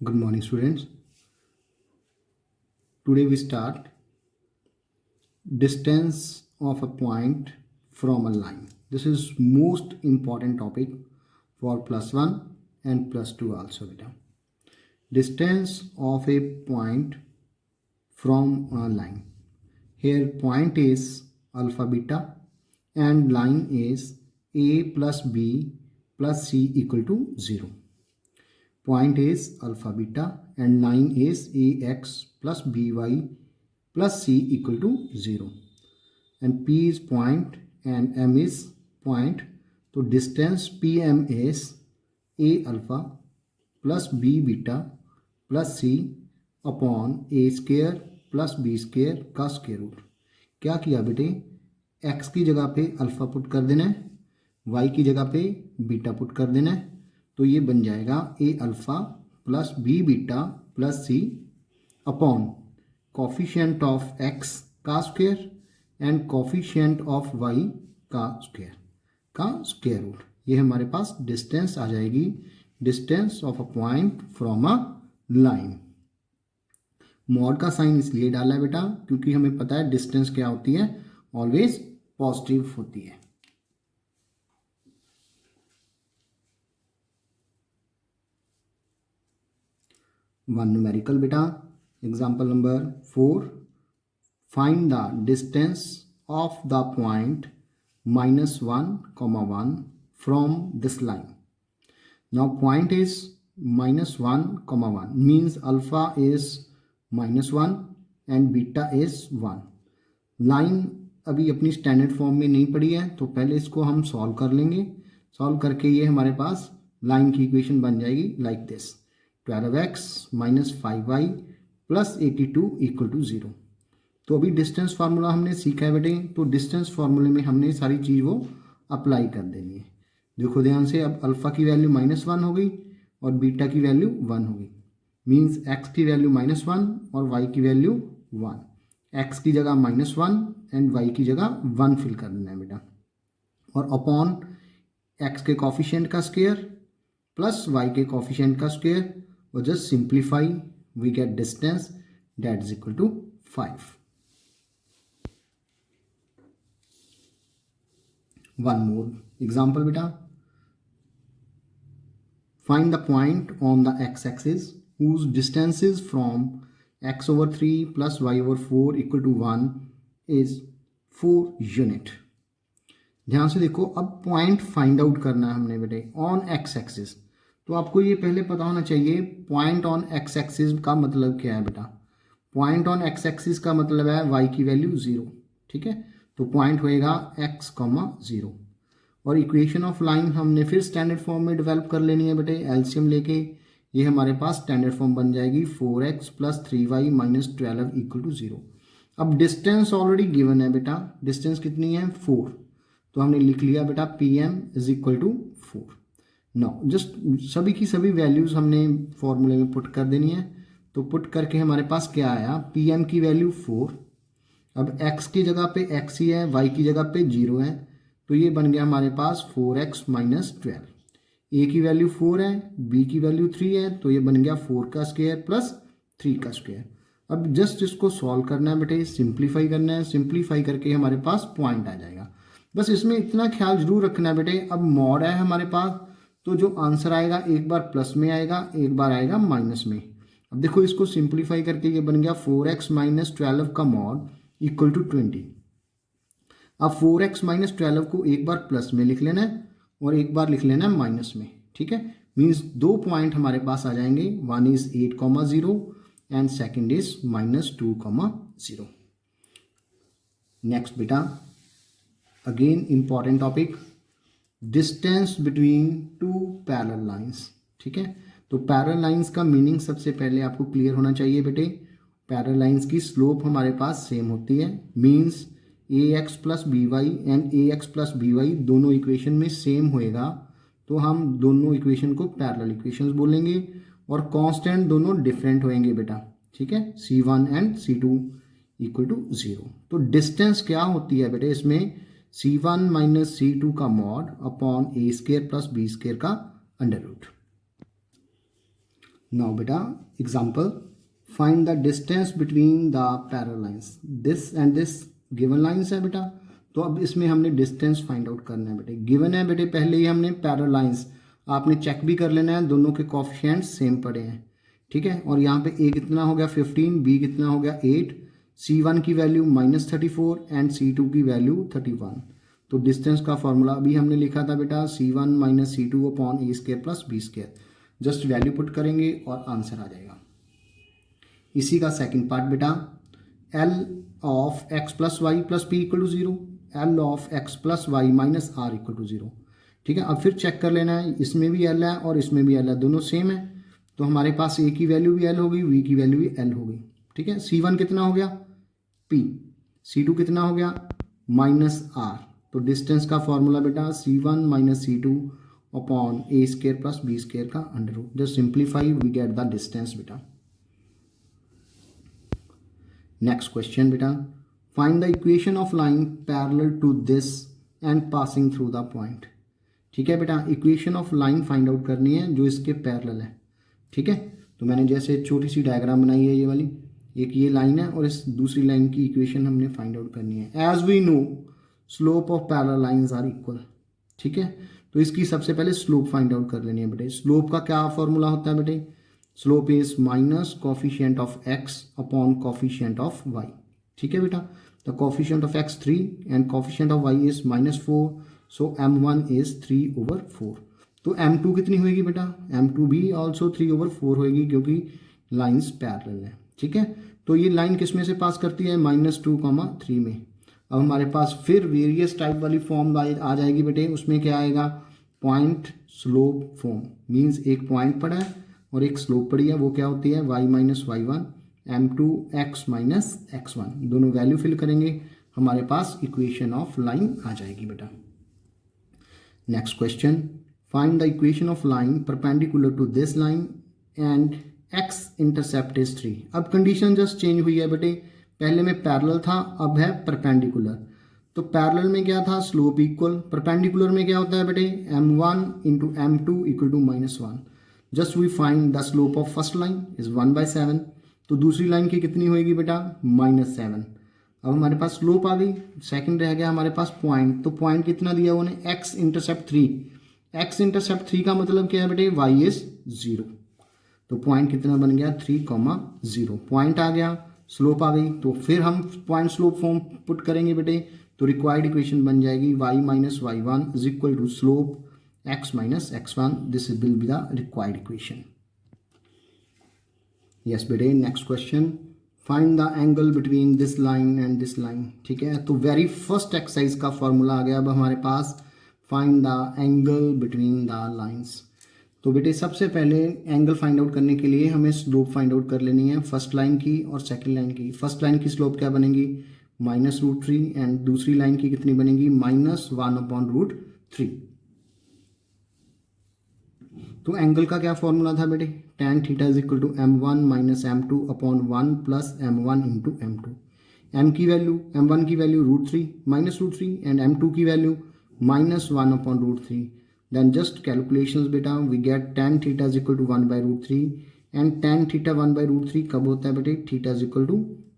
Good morning, students. Today we start distance of a point from a line. This is most important topic for +1 and +2 also. Beta. Distance of a point from a line. Here point is alpha beta and line is a plus b plus c equal to 0. Point is alpha beta and line is ax plus by plus c equal to 0. And p is point and m is point. So distance pm is a alpha plus b beta plus c upon a square plus b square का square root. क्या किया बेटे, x की जगह पे alpha put कर देना है, y की जगह पे बीटा पुट कर देना है. तो ये बन जाएगा a alpha plus b beta plus c upon coefficient of x का square and coefficient of y का स्क्वायर रूट. ये हमारे पास डिस्टेंस आ जाएगी, distance of a point from a line. Mod का साइन इसलिए डाला है बेटा क्योंकि हमें पता है डिस्टेंस क्या होती है, ऑलवेज पॉजिटिव होती है. वन न्यूमेरिकल बेटा, example number 4. Find the distance of the point -1, 1 from this line. Now point is -1, 1 means alpha is -1 and beta is 1. Line अभी अपनी स्टैंडर्ड फॉर्म में नहीं पड़ी है तो पहले इसको हम सॉल्व कर लेंगे. सॉल्व करके ये हमारे पास लाइन की इक्वेशन बन जाएगी लाइक दिस. 12x - 5y + 82 = 0. तो अभी डिस्टेंस फार्मूला हमने सीखा है बेटे, तो डिस्टेंस फार्मूले में हमने सारी चीज़ वो अप्लाई कर देनी है. देखो ध्यान से, अब अल्फ़ा की वैल्यू -1 हो गई और बीटा की वैल्यू 1 हो गई. मीन्स x की वैल्यू -1 और y की वैल्यू 1. x की जगह -1 एंड y की जगह 1 फिल कर देना है बेटा. और अपॉन x के कॉफिशिएंट का स्क्वायर प्लस y के कॉफिशिएंट का स्क्वायर, और just simplify we get distance that is equal to 5. One more example बेटा. Find the point on the x axis whose distances from x/3 plus y/4 = 1 is 4 unit. ध्यान से देखो, अब point find out करना है हमने बेटे ऑन x एक्सिस. तो आपको ये पहले पता होना चाहिए पॉइंट ऑन x एक्सिस का मतलब क्या है बेटा. पॉइंट ऑन x एक्सिस का मतलब है y की वैल्यू 0. ठीक है, तो पॉइंट होएगा x, 0. और इक्वेशन ऑफ लाइन हमने फिर स्टैंडर्ड फॉर्म में डेवलप कर लेनी है बेटे, एलसीएम लेके. ये हमारे पास स्टैंडर्ड फॉर्म बन जाएगी 4x + 3y - 12 = 0. अब डिस्टेंस ऑलरेडी गिवन है बेटा, डिस्टेंस कितनी है 4. तो हमने लिख लिया बेटा pm = 4. नाउ जस्ट सभी की सभी वैल्यूज़ हमने फॉर्मूले में पुट कर देनी है. तो पुट करके हमारे पास क्या आया, pm की वैल्यू 4. अब x की जगह पे x ही है, y की जगह पे 0 है, तो ये बन गया हमारे पास 4x - 12. a की वैल्यू 4 है, b की वैल्यू 3 है, तो ये बन गया 4 का स्क्वायर प्लस 3 का स्क्वायर. अब जस्ट इसको सॉल्व करना है बेटे, सिंप्लीफाई करना है. सिंप्लीफाई करके हमारे पास पॉइंट आ जाएगा. बस इसमें इतना ख्याल जरूर रखना है बेटे, अब मॉड है हमारे पास, तो जो आंसर आएगा एक बार प्लस में आएगा, एक बार आएगा माइनस में. अब देखो इसको सिंप्लीफाई करके ये बन गया 4x - 12 का मॉड = 20. अब 4x - 12 को एक बार प्लस में लिख लेना है और एक बार लिख लेना है माइनस में. ठीक है, मीन्स 2 पॉइंट हमारे पास आ जाएंगे. One is 8, 0 and second is -2, 0. Next बेटा, again important topic, distance between 2 parallel lines. ठीक है, तो पैरेलल लाइंस का मीनिंग सबसे पहले आपको क्लियर होना चाहिए बेटे. पैरेलल लाइंस की स्लोप हमारे पास सेम होती है, means ax + by and ax + by दोनों इक्वेशन में सेम होएगा, तो हम दोनों इक्वेशन को पैरेलल इक्वेशंस बोलेंगे. और कांस्टेंट दोनों डिफरेंट होंगे बेटा. ठीक है, c1 एंड c2 = 0. तो डिस्टेंस क्या होती है बेटे इसमें, c1 - c2 का मॉड अपॉन a² + b² का अंडर रूट. नाउ बेटा example, find the distance between the parallel lines, this and this given lines है बेटा। तो अब इसमें हमने डिस्टेंस फाइंड आउट करना है बेटे, गिवन है बेटे पहले ही हमने पैरेलल लाइंस, आपने चेक भी कर लेना है, दोनों के कोफिशिएंट्स सेम पड़े हैं, ठीक है। और यहाँ पे ए कितना हो गया 15, बी कितना हो गया 8, C1 की वैल्यू -34 एंड C2 की वैल्यू 31। तो डिस्टेंस का फॉर्मूला अभी हमने लिखा था बेटा C1 - C2 upon A² + B²। Just value put करेंगे और आंसर आ जाएगा। इसी का सेकंड पार्ट बेटा, L of x + y + p = 0, L of x + y - r = 0, ठीक है। अब फिर चेक कर लेना है, इसमें भी L है और इसमें भी L है, दोनों सेम है। तो हमारे पास A की वैल्यू भी L होगी, V की वैल्यू भी L होगी, ठीक है। C1 कितना हो गया P, C2 कितना हो गया -r। तो डिस्टेंस का फॉर्मूला बेटा C1 - C2 upon A² + B² का √। Just simplify, we get the distance बेटा। नेक्स्ट क्वेश्चन बेटा, find the equation of line parallel to this and passing through the point. ठीक है बेटा, equation of line find out करनी है जो इसके पैरेलल है, ठीक है। तो मैंने जैसे छोटी सी डायग्राम बनाई है, ये वाली एक ये लाइन है और इस दूसरी लाइन की इक्वेशन हमने फाइंड आउट करनी है। As we know slope of parallel lines are equal, ठीक है। तो इसकी सबसे पहले स्लोप फाइंड आउट कर लेनी है बेटे। स्लोप का क्या फॉर्मूला होता है बेटे, slope is minus coefficient of X upon coefficient of Y, ठीक है बेटा। The coefficient of X 3 and coefficient of Y is -4, so m1 is 3/4। तो m2 कितनी होगी बेटा, m2 भी ऑल्सो 3/4 होगी क्योंकि लाइन्स पैरेलल है, ठीक है। तो ये लाइन किस में से पास करती है, -2, 3 में। अब हमारे पास फिर वेरियस टाइप वाली फॉर्म आ जाएगी बेटे, उसमें क्या आएगा, पॉइंट स्लोप फॉर्म। मीन्स एक पॉइंट पड़ा है और एक स्लोप पड़ी है, वो क्या होती है y - y1 m2 x - x1। दोनों वैल्यू फिल करेंगे, हमारे पास इक्वेशन ऑफ लाइन आ जाएगी बेटा। Next question, find the equation of line perpendicular to this line and x intercept is 3। अब कंडीशन जस्ट चेंज हुई है बेटे, पहले में पैरेलल था, अब है परपेंडिकुलर। तो पैरेलल में क्या था, स्लोप इक्वल, परपेंडिकुलर में क्या होता है बेटे, m1 × m2 = -1। Just we find the slope of first line is 1/7। तो दूसरी लाइन की कितनी होएगी बेटा, -7। अब हमारे पास स्लोप आ गई, सेकंड रह गया हमारे पास पॉइंट। तो पॉइंट कितना दिया उन्हें, x इंटरसेप्ट 3। x इंटरसेप्ट 3 का मतलब क्या है बेटे, y इज 0। तो पॉइंट कितना बन गया, 3,0। पॉइंट आ गया, स्लोप आ गई, तो फिर हम पॉइंट स्लोप फॉर्म पुट करेंगे बेटे। तो रिक्वायर्ड इक्वेशन बन जाएगी y - y1 = slope x - x1। This will be the required equation. Yes बेटे, next question, find the angle between this line and this line, ठीक है। तो वेरी फर्स्ट एक्सरसाइज का फॉर्मूला आ गया अब हमारे पास, find the angle between the lines. तो बेटे सबसे पहले एंगल फाइंड आउट करने के लिए हमें स्लोप फाइंड आउट कर लेनी है, फर्स्ट लाइन की और सेकंड लाइन की। फर्स्ट लाइन की स्लोप क्या बनेगी, -√3 एंड दूसरी लाइन की कितनी बनेगी, -1/√3। तो एंगल का क्या फॉर्मूला था बेटे, tan θ = m1 - m2 upon 1 + m1 × m2। m की वैल्यू, m1 की वैल्यू √3 -√3 एंड m2 की वैल्यू -1/√3। देन जस्ट कैलकुलेशंस बेटा, we get tan θ = 1/√3 and tan θ 1/√3 कब होता है बेटे, θ =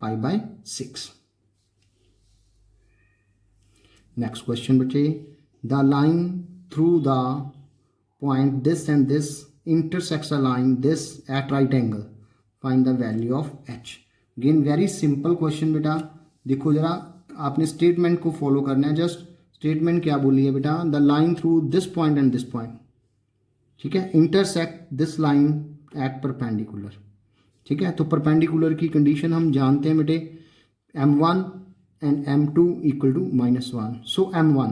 π/6। नेक्स्ट क्वेश्चन बच्चे, the line through the point this and this intersects a line this at right angle, find the value of h। again very simple question बेटा, देखो जरा आपने statement को फॉलो करना है। जस्ट स्टेटमेंट क्या बोली है बेटा, the line through this point and this point, ठीक है, intersect this line at perpendicular, ठीक है। तो परपेंडिकुलर की कंडीशन हम जानते हैं बेटे, m1 and m2 = -1। So m1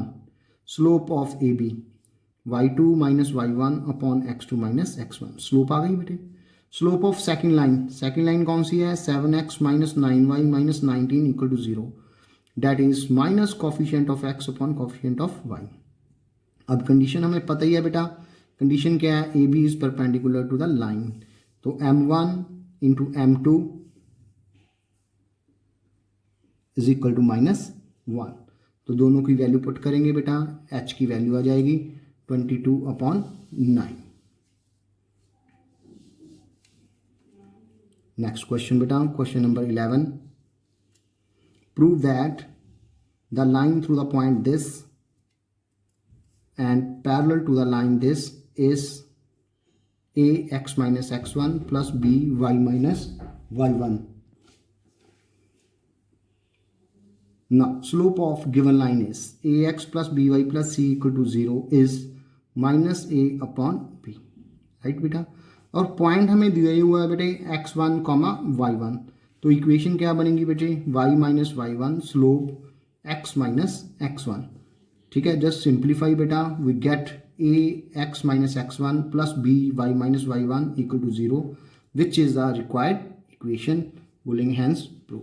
slope of AB y2 - y1 upon x2 - x1, slope आ गई बेटे। स्लोप ऑफ सेकंड लाइन कौन सी है, 7x - 9y - 19 = 0, that is minus coefficient of x upon coefficient of y। अब कंडीशन हमें पता ही है बेटा, कंडीशन क्या है, AB is perpendicular to the line. तो m1 × m2 = -1। तो दोनों की वैल्यू पुट करेंगे बेटा, h की वैल्यू आ जाएगी 22/9। नेक्स्ट क्वेश्चन बेटा, question number 11, prove that the line through the point this and parallel to the line this is a x minus x1 plus b y minus y1. Now slope of given line is ax plus by plus c equal to 0 is minus a upon b, right बेटा। और point हमें दिया हुआ है बेटे x1 comma y1, तो equation क्या बनेगी बेटे y माइनस y1 slope x minus x1, ठीक है। जस्ट सिंप्लीफाई बेटा, we get A X minus x1 plus B Y minus y1 equal to 0 which is the required equation, बोलेंगे हैंस प्रूव।